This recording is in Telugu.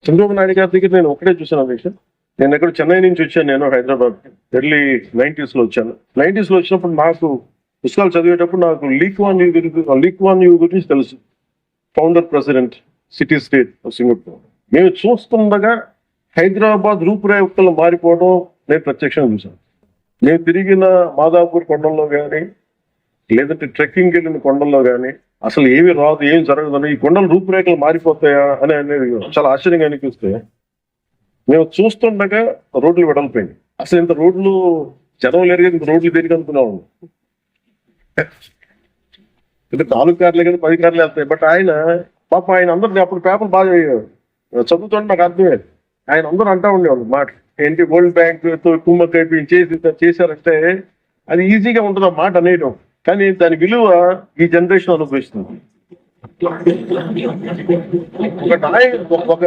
చంద్రబాబు నాయుడు గారి దగ్గర నేను ఒకటే చూసాను అధ్యక్ష. నేను ఎక్కడ చెన్నై నుంచి వచ్చాను, నేను హైదరాబాద్ ఎర్లీ 90s లో వచ్చాను. 90s లో వచ్చినప్పుడు నాకు పుస్తకాలు చదివేటప్పుడు నాకు లీక్వాన్ యూ గురించి తెలుసు. Founder president city state of Singapore. మేము చూస్తుండగా హైదరాబాద్ రూపురేఖలు మారిపోవడం నేను ప్రత్యక్షంగా చూశాను. నేను తిరిగిన మాదాపూర్ కొండల్లో కానీ, లేదంటే ట్రెక్కింగ్ వెళ్ళిన కొండల్లో కానీ అసలు ఏమి రాదు, ఏం జరగదని, ఈ కొండల రూపురేఖలు మారిపోతాయా అని అనేది చాలా ఆశ్చర్యంగా అనిపిస్తే, మేము చూస్తుండగా రోడ్లు వెడల్పోయింది. అసలు ఇంత రోడ్లు జనం లేరు కదా, ఇంత రోడ్లు తిరిగి అనుకున్నాము. అంటే 4 కార్లే కానీ 10 కార్లు వెళ్తాయి. బట్ ఆయన ఆయన అందరినీ అప్పుడు పేపర్ బాగా చదువుతుంటే నాకు అర్థమయ్యేది. ఆయన అందరూ అంటా ఉండేవాళ్ళు మాట ఏంటి, వరల్డ్ బ్యాంక్ తో కుమ్మకైపు చేశారంటే అది ఈజీగా ఉంటుంది ఆ మాట అనేయడం, కానీ దాని విలువ ఈ జనరేషన్ అనుభవిస్తుంది. ఒక